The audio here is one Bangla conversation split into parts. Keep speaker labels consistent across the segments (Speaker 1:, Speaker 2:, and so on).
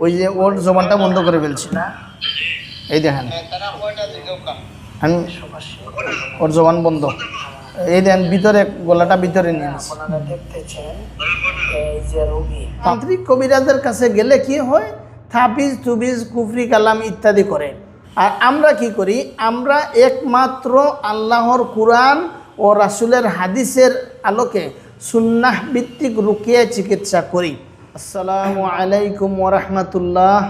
Speaker 1: ওই যে ওর জবানটা বন্ধ করে ফেলছি, এই দেখেন আমি ওর জবান বন্ধ, এই দেখেন ভিতরে গলাটা ভিতরে নিয়ে নিচ্ছি। তান্ত্রিক কবিরাজের কাছে গেলে কি হয়, থাবিজ তুবিজ কুফরি কালাম ইত্যাদি করে। আর আমরা কি করি, আমরা একমাত্র আল্লাহর কুরআন ও রাসূলের হাদিসের আলোকে সুন্নাহ ভিত্তিক রুকিয়া চিকিৎসা করি। আসসালামু আলাইকুম ওয়া রাহমাতুল্লাহ।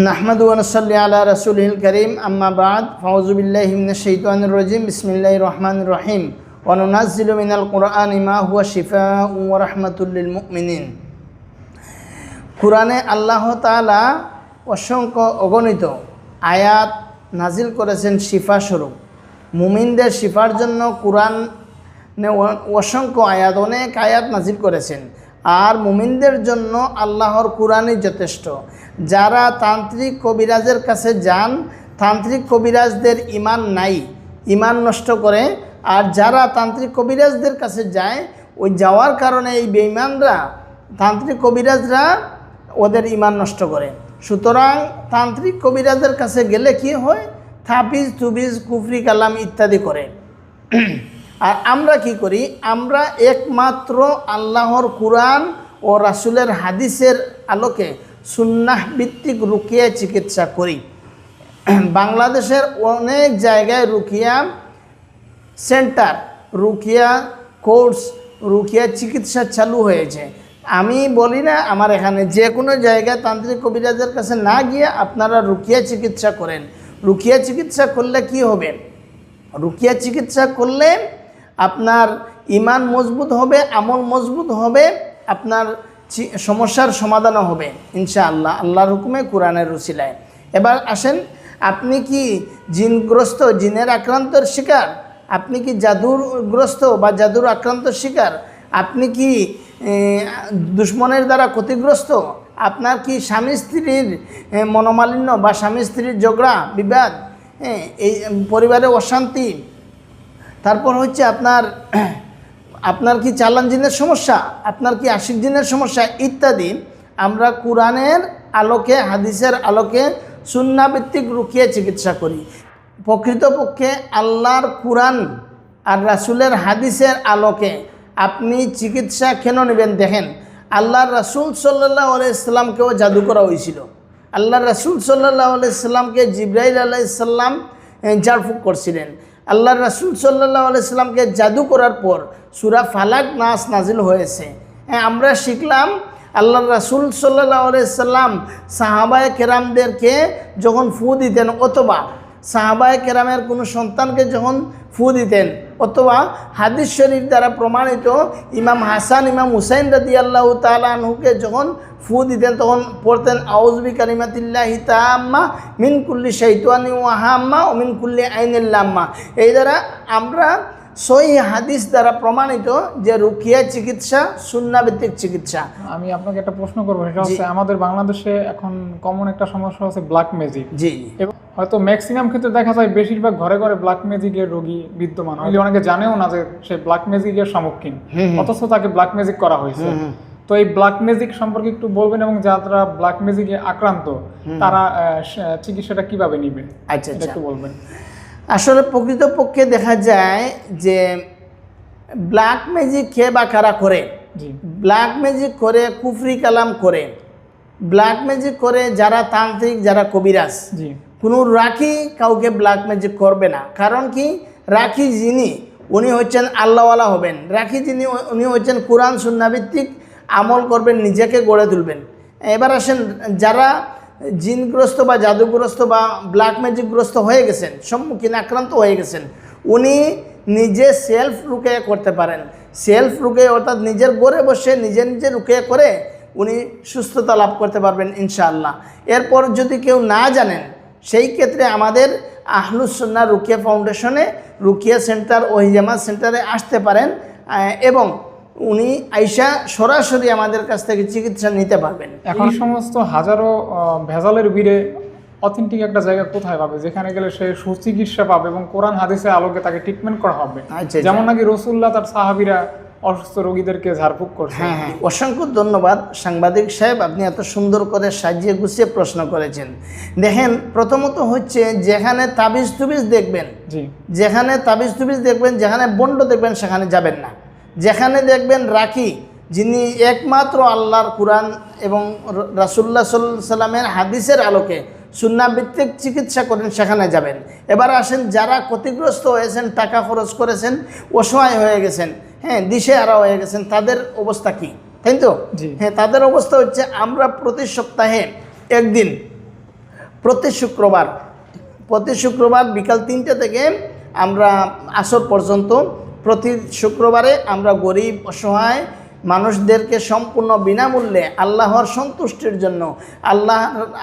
Speaker 1: নাহমাদু ওয়া নুসাল্লি আলা রাসূলিল কারীম, আম্মা বা'দ, ফাউযু বিল্লাহি মিনাশ শাইতানির রাজীম, বিসমিল্লাহির রহমানির রহিম। ওয়া নুনাজ্জিলু মিনাল কুরআনি মা হুয়া শিফাউন ওয়া রাহমাতুল লিল মুমিনিন। কুরআনে আল্লাহ তাআলা অসংখ্য অগণিত আয়াত নাজিল করেছেন শিফা স্বরূপ। মুমিনদের শিফার জন্য কুরআন অসংখ্য আয়াত, অনেক আয়াত নাজিল করেছেন। আর মুমিনদের জন্য আল্লাহর কুরআনই যথেষ্ট। যারা তান্ত্রিক কবিরাজের কাছে যান, তান্ত্রিক কবিরাজদের ঈমান নাই, ঈমান নষ্ট করে। আর যারা তান্ত্রিক কবিরাজদের কাছে যায়, ওই যাওয়ার কারণে এই বেঈমানরা, তান্ত্রিক কবিরাজরা ওদের ঈমান নষ্ট করে। সুতরাং তান্ত্রিক কবিরাজের কাছে গেলে কি হয়, থাবিজ তুবিজ কুফরি কালাম ইত্যাদি করে। আর আমরা কি করি, আমরা একমাত্র আল্লাহর কুরআন ও রাসূলের হাদিসের আলোকে সুন্নাহ ভিত্তিক রুকিয়া চিকিৎসা করি। বাংলাদেশের অনেক জায়গায় রুকিয়া সেন্টার, রুকিয়া কোর্স, রুকিয়া চিকিৎসা চালু হয়েছে। আমি বলি না আমার এখানে যে কোনো জায়গায় তান্ত্রিক কবিরাজের কাছে না গিয়ে আপনারা রুকিয়া চিকিৎসা করেন। রুকিয়া চিকিৎসা করলে কি হবে, রুকিয়া চিকিৎসা করলে আপনার ঈমান মজবুত হবে, আমল মজবুত হবে, আপনার সমস্যার সমাধানও হবে ইনশাআল্লাহ, আল্লাহর হুকুমে, কুরআনের উসিলায়। এবার আসেন, আপনি কি জিনগ্রস্ত, জিনের আক্রান্তর শিকার? আপনি কি জাদুরগ্রস্ত বা জাদুর আক্রান্ত শিকার? আপনি কি দুশ্মনের দ্বারা ক্ষতিগ্রস্ত? আপনার কি স্বামী স্ত্রীর মনোমালিন্য বা স্বামী স্ত্রীর ঝগড়া বিবাদ, এই পরিবারে অশান্তি? তারপর হচ্ছে আপনার কি চালান জিনের সমস্যা, আপনার কি আশিক জিনের সমস্যা ইত্যাদি। আমরা কুরআনের আলোকে, হাদিসের আলোকে সুন্নাহ ভিত্তিক রুকিয়া চিকিৎসা করি। প্রকৃতপক্ষে আল্লাহর কুরআন আর রাসূলের হাদিসের আলোকে আপনি চিকিৎসা কেন নেবেন? দেখেন, আল্লাহর রাসূল সাল্লাল্লাহু আলাইহি সাল্লামকেও জাদু করা হয়েছিল। আল্লাহর রাসূল সাল্লাল্লাহু আলাইহি সাল্লামকে জিবরাইল আলাইহিস সালাম ঝাড়ফুঁক করছিলেন। আল্লাহর রাসূল সাল্লাল্লাহু আলাইহি সাল্লামকে জাদু করার পর সূরা ফালাক নাস নাজিল হয়েছে। আমরা শিখলাম আল্লাহর রাসূল সাল্লাল্লাহু আলাইহি সাল্লাম সাহাবায়ে কেরামদেরকে যখন ফু দিতেন, অথবা সাহাবায়ে কেরামের কোনো সন্তানকে যখন ফু দিতেন, অথবা হাদিস শরীফ দ্বারা প্রমাণিত ইমাম হাসান, ইমাম হুসাইন রাদিয়াল্লাহু তাআলা আনহুকে যখন ফু দিতেন, তখন পড়তেন আউযু বিকালিমাতিল্লাহি তাম্মা মিন কুল্লি শাইতানিন ওয়া হাম্মা ওয়া মিন কুল্লি আইনিল লাম্মা। এই দ্বারা আমরা সহিহ হাদিস দ্বারা প্রমাণিত যে রুকিয়া চিকিৎসা সুন্নাহ ভিত্তিক চিকিৎসা।
Speaker 2: আমি আপনাকে একটা প্রশ্ন করবো, সেটা হচ্ছে আমাদের বাংলাদেশে এখন কমন একটা সমস্যা হচ্ছে ব্ল্যাক ম্যাজিক।
Speaker 1: জি,
Speaker 2: এবং হয়তো ম্যাক্সিমাম ক্ষেত্রে দেখা যায় বেশিরভাগ ঘরে ঘরে ব্ল্যাক ম্যাজিকের রোগী বিদ্যমান হয়। অনেকে জানেও না যে সে ব্ল্যাক ম্যাজিকের সম্মুখীন, অথচ তাকে ব্ল্যাক ম্যাজিক করা হয়েছে। তো এই ব্ল্যাক ম্যাজিক সম্পর্কে একটু বলবেন, এবং যারা ব্ল্যাক ম্যাজিকে আক্রান্ত তারা চিকিৎসাটা কিভাবে নিবে,
Speaker 1: আচ্ছা
Speaker 2: একটু বলবেন।
Speaker 1: আসলে প্রকৃতপক্ষে দেখা যায় যে ব্ল্যাক ম্যাজিক কে বা কারা করে, ব্ল্যাক ম্যাজিক করে, কুফরি কালাম করে, ব্ল্যাক ম্যাজিক করে যারা তান্ত্রিক, যারা কবিরাজ। কোনো রাখি কাউকে ব্ল্যাক ম্যাজিক করবে না। কারণ কি, রাখি যিনি, উনি হচ্ছেন আল্লাহওয়ালা হবেন। রাখি যিনি, উনি হচ্ছেন কোরআন সুন্নাহ ভিত্তিক আমল করবেন, নিজেকে গড়ে তুলবেন। এবার আসেন, যারা জিনগ্রস্ত বা জাদুগ্রস্ত বা ব্ল্যাক ম্যাজিকগ্রস্ত হয়ে গেছেন, সম্মুখীন আক্রান্ত হয়ে গেছেন, উনি নিজে সেলফ রুকিয়া করতে পারেন। সেলফ রুকিয়া অর্থাৎ নিজের ঘরে বসে নিজে রুকিয়া করে উনি সুস্থতা লাভ করতে পারবেন ইনশাআল্লাহ। এরপর যদি কেউ না জানেন, সেই ক্ষেত্রে আমাদের আহলুস সুন্নাহ রুকিয়া ফাউন্ডেশনে রুকিয়া সেন্টার ও হিজামা সেন্টারে আসতে পারেন, এবং উনি আইসা সরাসরি আমাদের কাছ থেকে চিকিৎসা নিতে পারবেন।
Speaker 2: এখন সমস্ত হাজারো ভেজালের ভিড়ে অথেন্টিক একটা জায়গা কোথায় পাবে, যেখানে গেলে সে সুচিকিৎসা পাবে এবং কোরআন হাদিসের আলোকে তাকে ট্রিটমেন্ট করা হবে? যেমন নাকি রাসূলুল্লাহ তার সাহাবীরা অসুস্থ রোগীদেরকে ঝাড়ফুঁক করছে।
Speaker 1: হ্যাঁ হ্যাঁ, অসংখ্য ধন্যবাদ সাংবাদিক সাহেব, আপনি এত সুন্দর করে সাজিয়ে গুছিয়ে প্রশ্ন করেছেন। দেখেন, প্রথমত হচ্ছে যেখানে তাবিজ তুবিজ দেখবেন,
Speaker 2: জি,
Speaker 1: যেখানে তাবিজ তুবিজ দেখবেন, যেখানে বন্ড দেখবেন সেখানে যাবেন না। যেখানে দেখবেন রাখি, যিনি একমাত্র আল্লাহর কুরআন এবং রাসূলুল্লাহ সাল্লাল্লাহু আলাইহি সাল্লামের হাদিসের আলোকে সুন্নাহভিত্তিক চিকিৎসা করেন, সেখানে যাবেন। এবার আসেন, যারা ক্ষতিগ্রস্ত হয়েছেন, টাকা খরচ করেছেন, অসহায় হয়ে গেছেন, হ্যাঁ, দিশেহারা হয়ে গেছেন, তাদের অবস্থা কি, তাই তো?
Speaker 2: জি।
Speaker 1: হ্যাঁ, তাদের অবস্থা হচ্ছে আমরা প্রতি সপ্তাহে একদিন, প্রতি শুক্রবার বিকাল 3টে থেকে আমরা আসর পর্যন্ত প্রতি শুক্রবারে আমরা গরিব অসহায় মানুষদেরকে সম্পূর্ণ বিনামূল্যে আল্লাহর সন্তুষ্টির জন্য,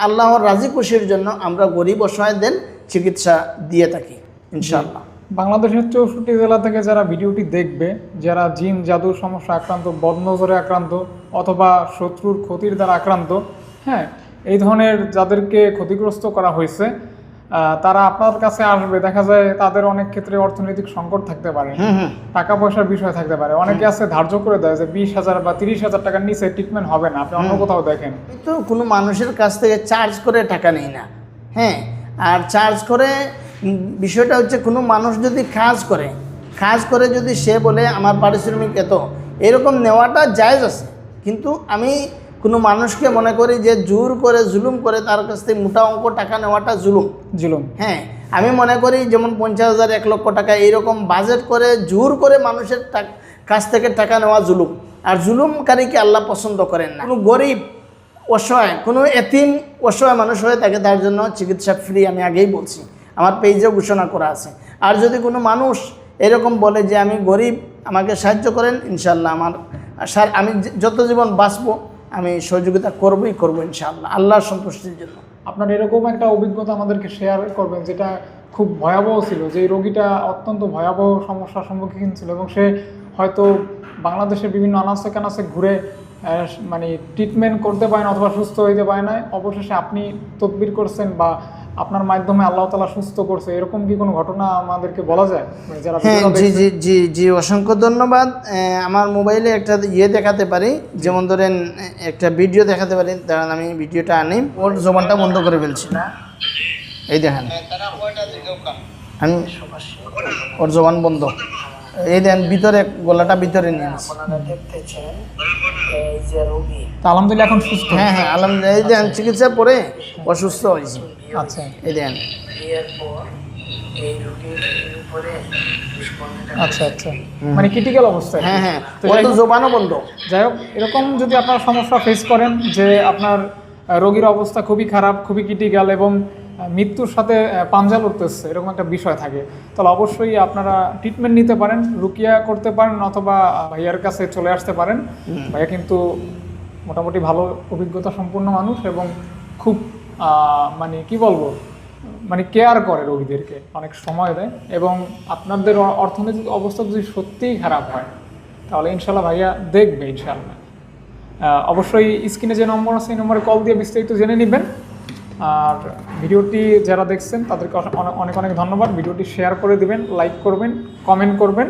Speaker 1: আল্লাহর রাজি খুশির জন্য আমরা গরিব অসহায়দের চিকিৎসা দিয়ে থাকি ইনশাআল্লাহ।
Speaker 2: বাংলাদেশের 64 জেলা থেকে যারা ভিডিওটি দেখবে, যারা জিন জাদুর সমস্যা আক্রান্ত, বদনজরে আক্রান্ত অথবা শত্রুর ক্ষতির দ্বারা আক্রান্ত, হ্যাঁ, এই ধরনের যাদেরকে ক্ষতিগ্রস্ত করা হয়েছে, তারা আপনার কাছে আসবে। দেখা যায় তাদের অনেক ক্ষেত্রে অর্থনৈতিক সংকট থাকতে পারে, টাকা পয়সার বিষয় থাকতে পারে। অনেকে আছে ধার্য করে দেয় যে 20,000 বা 30,000 টাকার নিচে ট্রিটমেন্ট হবে না, আপনি অন্য কোথাও দেখেন।
Speaker 1: তো কোনো মানুষের কাছ থেকে চার্জ করে টাকা নেই না, হ্যাঁ। আর চার্জ করে বিষয়টা হচ্ছে, কোনো মানুষ যদি কাজ করে যদি সে বলে আমার পারিশ্রমিক এত, এরকম নেওয়াটা জায়েজ আছে। কিন্তু আমি কোনো মানুষকে মনে করি যে জোর করে জুলুম করে তার কাছ থেকে মোটা অঙ্ক টাকা নেওয়াটা জুলুম। হ্যাঁ, আমি মনে করি যেমন 50,000 1 লক্ষ টাকা এইরকম বাজেট করে জোর করে মানুষের কাছ থেকে টাকা নেওয়া জুলুম। আর জুলুমকারীকে আল্লাহ পছন্দ করেন না। কোনো গরিব অসহায়, কোনো এতিম অসহায় মানুষ হয়ে থাকে, তার জন্য চিকিৎসা ফ্রি, আমি আগেই বলছি, আমার পেজেও ঘোষণা করা আছে। আর যদি কোনো মানুষ এরকম বলে যে আমি গরিব, আমাকে সাহায্য করেন, ইনশাআল্লাহ আমি যত জীবন বাঁচবো আমি সহযোগিতা করব ইনশাআল্লাহ, আল্লাহর সন্তুষ্টির জন্য।
Speaker 2: আপনার এরকম একটা অভিজ্ঞতা আমাদেরকে শেয়ার করবেন যেটা খুব ভয়াবহ ছিল, যে এই রোগীটা অত্যন্ত ভয়াবহ সমস্যার সম্মুখীন ছিল এবং সে হয়তো বাংলাদেশের বিভিন্ন আনাচে কানাচে ঘুরে মানে ট্রিটমেন্ট করতে পারে না অথবা সুস্থ হইতে পারে না। অবশেষে আপনি তদবির করছেন বা আপনার মাধ্যমে আল্লাহ তাআলা সুস্থ করছে, এরকম কি কোনো ঘটনা আমাদেরকে বলা যায়? যারা
Speaker 1: হ্যাঁ, জি, অসংখ্য ধন্যবাদ। আমার মোবাইলে একটা দেখাতে পারি, যেমন ধরেন একটা ভিডিও দেখাতে পারি। দাঁড়ান, আমি ভিডিওটা আনি। ওর জবানটা বন্ধ করে ফেলছি, এই দেখেন, আমি ওর জবান বন্ধ, এই দেখেন ভিতরে, গলাটা ভিতরে নিয়ে আসছি।
Speaker 2: আলহামদুলিল্লাহ এখন সুস্থ।
Speaker 1: হ্যাঁ, আলহামদুলিল্লাহ, এই দেখেন চিকিৎসা পরে অসুস্থ হয়েছে।
Speaker 2: আচ্ছা,
Speaker 1: এই দেখেন।
Speaker 2: আচ্ছা, মানে ক্রিটিক্যাল অবস্থায়।
Speaker 1: হ্যাঁ, ওর তো জবানও বন্ধ।
Speaker 2: যাই হোক, এরকম যদি আপনারা সমস্যা ফেস করেন যে আপনার রোগীর অবস্থা খুবই খারাপ, খুবই ক্রিটিক্যাল এবং মৃত্যুর সাথে পাঞ্জা লড়তেছে, এরকম একটা বিষয় থাকে, তাহলে অবশ্যই আপনারা ট্রিটমেন্ট নিতে পারেন, রুকিয়া করতে পারেন অথবা ভাইয়ার কাছে চলে আসতে পারেন। ভাইয়া কিন্তু মোটামুটি ভালো অভিজ্ঞতা সম্পন্ন মানুষ এবং খুব মানে কি বলবো, মানে কেয়ার করে রোগীদেরকে, অনেক সময় দেয়। এবং আপনাদের অর্থনৈতিক অবস্থা যদি সত্যিই খারাপ হয় তাহলে ইনশাল্লাহ ভাইয়া দেখবে ইনশাল্লাহ। অবশ্যই স্ক্রিনে যে নম্বর আছে এই নম্বরে কল দিয়ে বিস্তারিত জেনে নেবেন। আর ভিডিওটি যারা দেখছেন তাদেরকে অনেক অনেক ধন্যবাদ। ভিডিওটি শেয়ার করে দিবেন, লাইক করবেন, কমেন্ট করবেন।